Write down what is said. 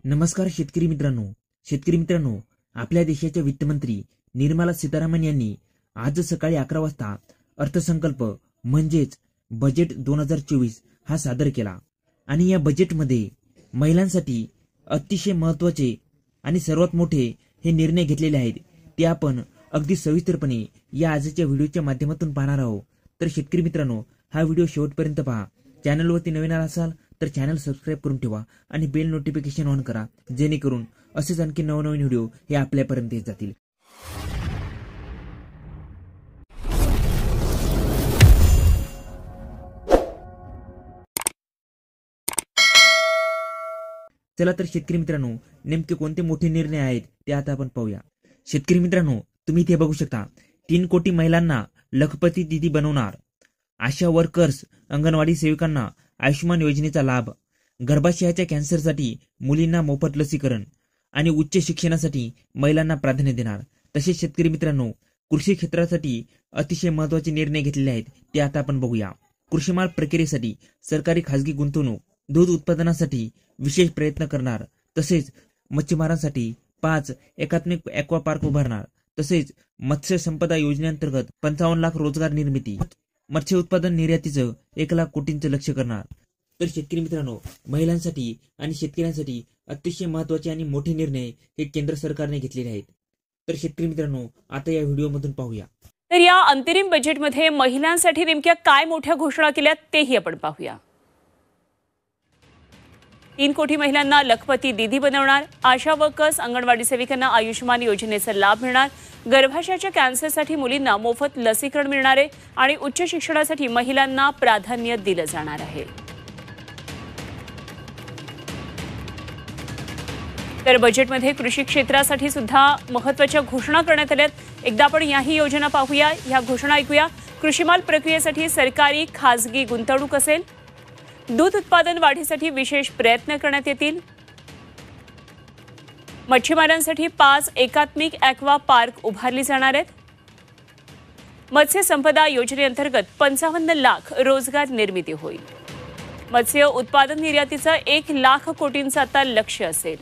नमस्कार शेतकरी मित्रांनो, आपल्या देशाच्या वित्तमंत्री निर्मला सीतारामन यांनी आज सकाळी 11 वाजता अर्थसंकल्प म्हणजेच बजेट 2024 हा सादर केला आणि या बजेटमध्ये महिलांसाठी अतिशय महत्त्वाचे आणि सर्वात मोठे हे निर्णय घेतलेले आहेत। ते आपण अगदी सविस्तरपणे या आजच्या व्हिडिओच्या माध्यमातून पाहणार आहोत। तर शेतकरी मित्रांनो, हा व्हिडिओ शेवटपर्यंत पहा। चॅनलवरती नवीन असाल तर चॅनल सबस्क्राइब करून ठेवा आणि बेल नोटिफिकेशन ऑन करा, जेणेकरून असेच आणखी नवनवीन व्हिडिओ हे आपल्यापर्यंत येत जातील। चला तर शेतकरी मित्रांनो, नेमके कोणते मोठे निर्णय आहेत ते आता आपण पाहूया। शेतकरी मित्रांनो, तुम्ही इथे बघू शकता 3 कोटी महिलांना लखपती दीदी बनवणार, आशा वर्कर्स अंगणवाडी सेविकांना आयुष्मान योजनेचा लाभ, गर्भाशयाच्या कॅन्सरसाठी मुलींना मोफत लसीकरण आणि उच्च शिक्षणासाठी महिलांना प्राधान्य देणार। तसेच शेतकरी मित्रांनो, कृषी क्षेत्रासाठी अतिशय महत्त्वाचे निर्णय घेतलेले आहेत, ते आता आपण बघूया। कृषीमाल प्रक्रियेसाठी सरकारी खासगी गुंतवणूक, दूध उत्पादनासाठी विशेष प्रयत्न करणार, तसेच मच्छीमारांसाठी 5 एकात्मिक ॲक्वा पार्क उभारणार, तसेच मत्स्य संपदा योजनेअंतर्गत 55 लाख रोजगार निर्मिती, मत्स्य उत्पादन निर्यातीचं 1 लाख कोटींचं लक्ष्य करणार। तर शेतकरी मित्रांनो, महिलांसाठी आणि शेतकऱ्यांसाठी अतिशय महत्त्वाचे आणि मोठे निर्णय हे केंद्र सरकारने घेतलेले आहेत। तर शेतकरी मित्रांनो, आता या व्हिडिओमधून पाहूया। तर या अंतरिम बजेटमध्ये महिलांसाठी नेमक्या काय मोठ्या घोषणा केल्या तेही आपण पाहूया। 3 कोटी महिलांना लखपती दीदी बनवणार, आशा वर्कर्स अंगणवाडी सेविकांना आयुष्मान योजनेचा लाभ मिळणार, गर्भाशयाच्या कॅन्सरसाठी मुलींना मोफत लसीकरण मिळणार आहे आणि उच्च शिक्षणासाठी महिलांना प्राधान्य दिलं जाणार आहे। तर बजेटमध्ये कृषी क्षेत्रासाठी सुद्धा महत्त्वाच्या घोषणा करण्यात आल्यात। एकदा आपण याही योजना पाहूया, ह्या घोषणा ऐकूया। कृषीमाल प्रक्रियेसाठी सरकारी खासगी गुंतवणूक असेल, दूध उत्पादन वाढीसाठी विशेष प्रयत्न करण्यात येतील, मच्छीमारांसाठी 5 एकात्मिक ॲक्वा पार्क उभारली जाणार आहेत, मत्स्य संपदा योजनेअंतर्गत 55 लाख रोजगार निर्मिती होईल, मत्स्य उत्पादन निर्यातीचं 1 लाख कोटींचं आता लक्ष्य असेल।